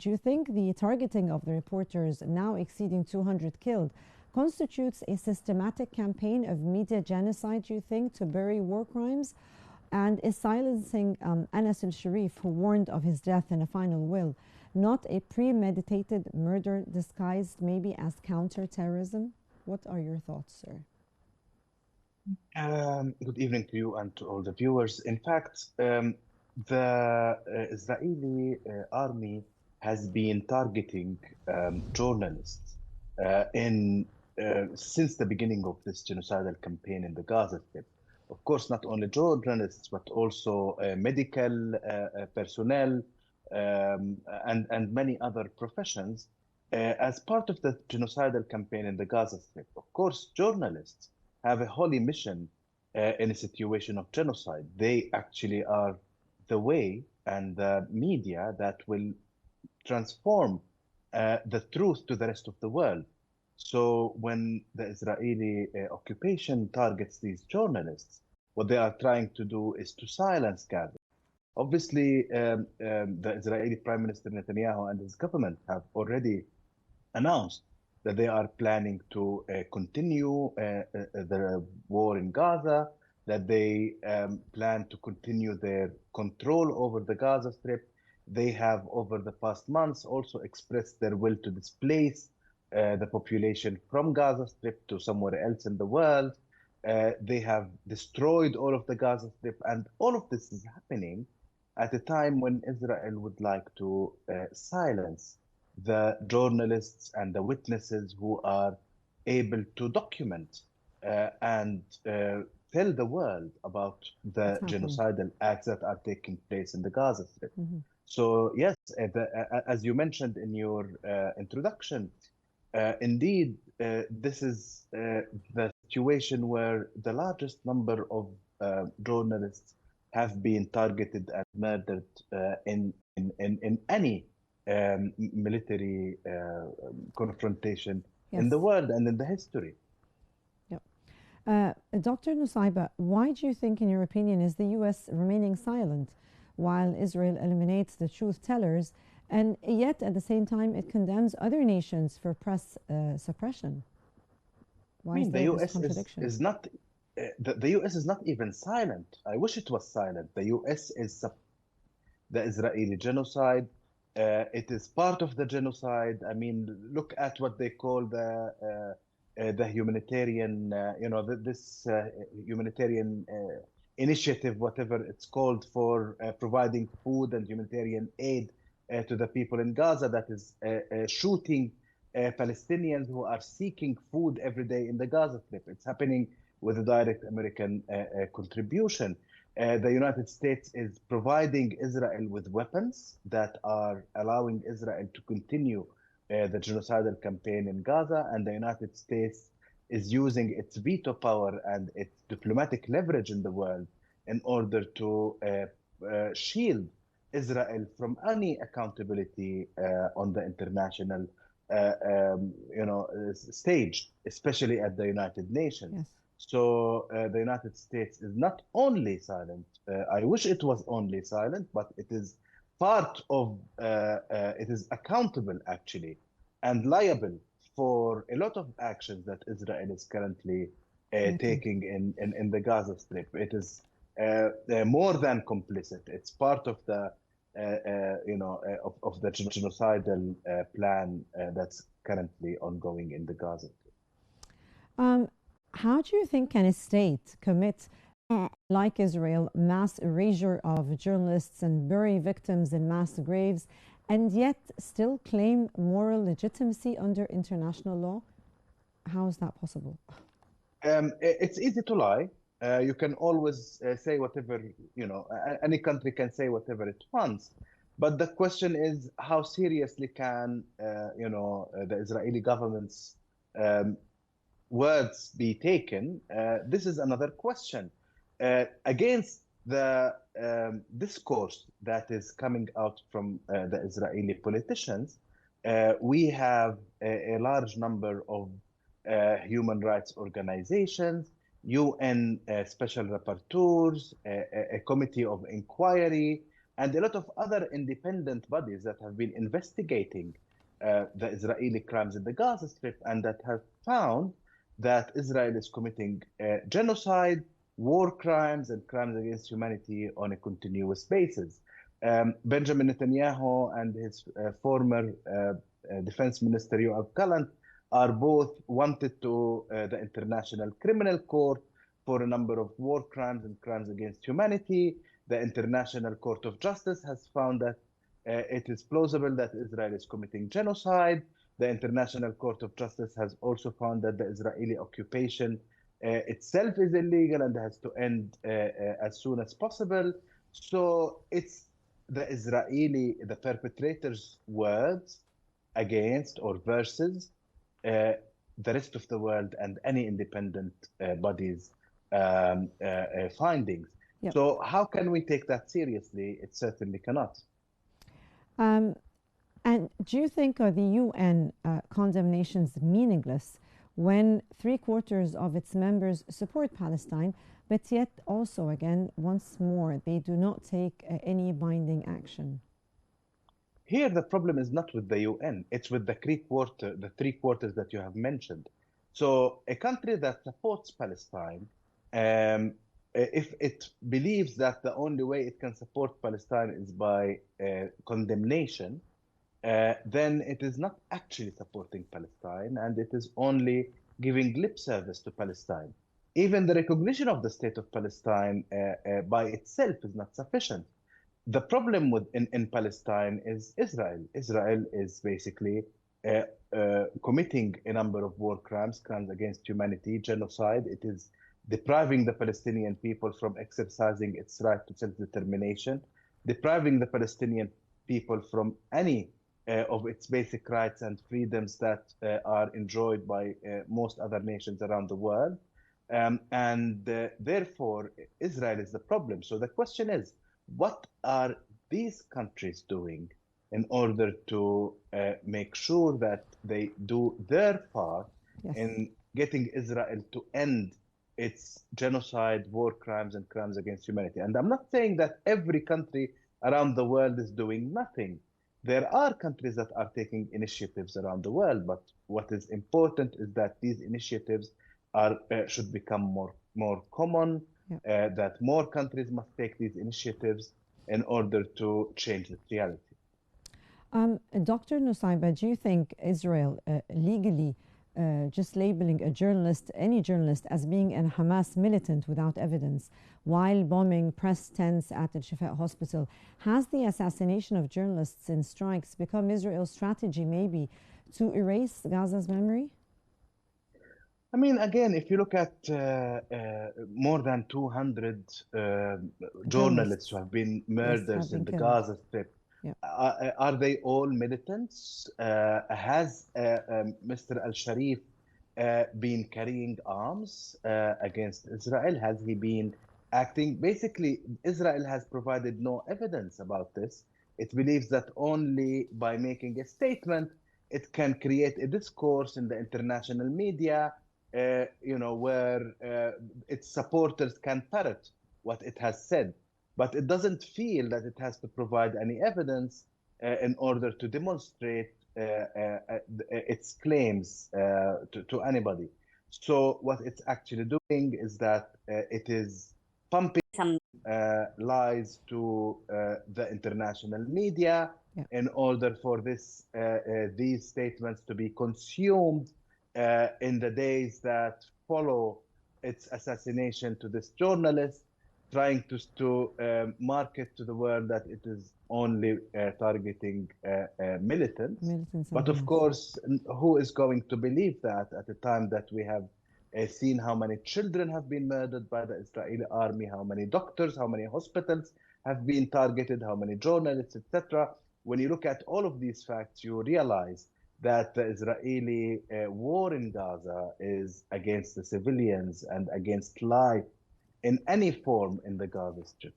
do you think the targeting of the reporters, now exceeding 200 killed, constitutes a systematic campaign of media genocide, do you think, to bury war crimes? And is silencing Anas al-Sharif, who warned of his death in a final will, not a premeditated murder disguised maybe as counterterrorism? What are your thoughts, sir? Good evening to you and to all the viewers. In fact, the Israeli army has been targeting journalists in since the beginning of this genocidal campaign in the Gaza Strip. Of course, not only journalists, but also medical personnel and many other professions as part of the genocidal campaign in the Gaza Strip. Of course, journalists have a holy mission in a situation of genocide. They actually are the way and the media that will transform the truth to the rest of the world. So when the Israeli occupation targets these journalists, what they are trying to do is to silence Gaza. Obviously, the Israeli Prime Minister Netanyahu and his government have already announced that they are planning to continue the war in Gaza, that they plan to continue their control over the Gaza Strip. They have, over the past months, also expressed their will to displace the population from Gaza Strip to somewhere else in the world. They have destroyed all of the Gaza Strip, and all of this is happening at a time when Israel would like to silence the journalists and the witnesses who are able to document and tell the world about the genocidal acts that are taking place in the Gaza Strip. So yes, as you mentioned in your introduction, indeed, this is the situation where the largest number of journalists have been targeted and murdered in any military confrontation in the world and in the history. Dr. Nusayba, why do you think, in your opinion, is the U.S. remaining silent while Israel eliminates the truth tellers, and yet at the same time it condemns other nations for press suppression? Why is there this contradiction? The U.S. is not even silent. I wish it was silent. The U.S. is the Israeli genocide. It is part of the genocide. I mean, look at what they call the humanitarian, this humanitarian initiative, whatever it's called, for providing food and humanitarian aid to the people in Gaza, that is shooting Palestinians who are seeking food every day in the Gaza Strip. It's happening with a direct American contribution. The United States is providing Israel with weapons that are allowing Israel to continue the genocidal campaign in Gaza, and the United States is using its veto power and its diplomatic leverage in the world in order to shield Israel from any accountability on the international stage, especially at the United Nations. Yes. So the United States is not only silent. I wish it was only silent, but it is part of, it is accountable actually and liable for a lot of actions that Israel is currently taking in the Gaza Strip. It is more than complicit. It's part of the, of the genocidal plan that's currently ongoing in the Gaza Strip. How do you think can a state commit, like Israel, mass erasure of journalists and bury victims in mass graves, and yet still claim moral legitimacy under international law? How is that possible? It's easy to lie. You can always say whatever, any country can say whatever it wants. But the question is, how seriously can, the Israeli government's words be taken? This is another question. Against the discourse that is coming out from the Israeli politicians, we have a large number of human rights organizations, UN special rapporteurs, a committee of inquiry, and a lot of other independent bodies that have been investigating the Israeli crimes in the Gaza Strip and that have found that Israel is committing genocide, war crimes, and crimes against humanity on a continuous basis. Benjamin Netanyahu and his former Defense Minister Yoav Gallant are both wanted to the International Criminal Court for a number of war crimes and crimes against humanity. The International Court of Justice has found that it is plausible that Israel is committing genocide. The International Court of Justice has also found that the Israeli occupation itself is illegal and has to end as soon as possible. So it's the perpetrators' words against or versus the rest of the world and any independent bodies' findings. Yep. So how can we take that seriously? It certainly cannot. And do you think are the UN condemnations meaningless when 3/4 of its members support Palestine, but yet also, again, once more, they do not take any binding action? Here, the problem is not with the UN, it's with the three quarters that you have mentioned. So a country that supports Palestine, if it believes that the only way it can support Palestine is by condemnation, then it is not actually supporting Palestine, and it is only giving lip service to Palestine. Even the recognition of the state of Palestine by itself is not sufficient. The problem in Palestine is Israel. Israel is basically committing a number of war crimes, crimes against humanity, genocide. It is depriving the Palestinian people from exercising its right to self-determination, depriving the Palestinian people from any of its basic rights and freedoms that are enjoyed by most other nations around the world. Therefore, Israel is the problem. So the question is, what are these countries doing in order to make sure that they do their part in getting Israel to end its genocide, war crimes, and crimes against humanity? And I'm not saying that every country around the world is doing nothing. There are countries that are taking initiatives around the world, but what is important is that these initiatives should become more common, that more countries must take these initiatives in order to change the reality. Dr. Nusayba, do you think Israel legally just labeling a journalist, any journalist, as being a Hamas militant without evidence while bombing press tents at Al Shifa hospital, has the assassination of journalists in strikes become Israel's strategy maybe to erase Gaza's memory? I mean, again, if you look at more than 200 journalists who have been murdered in the Gaza Strip, are they all militants? Has Mr. Al-Sharif been carrying arms against Israel? Has he been acting? Basically, Israel has provided no evidence about this. It believes that only by making a statement, it can create a discourse in the international media, where its supporters can parrot what it has said. But it doesn't feel that it has to provide any evidence in order to demonstrate its claims to anybody. So what it's actually doing is that it is pumping some lies to the international media in order for these statements to be consumed in the days that follow its assassination to this journalist, trying to market to the world that it is only targeting militants. But of course, who is going to believe that at a time that we have seen how many children have been murdered by the Israeli army, how many doctors, how many hospitals have been targeted, how many journalists, etc. When you look at all of these facts, you realize that the Israeli war in Gaza is against the civilians and against life in any form in the Gaza Strip.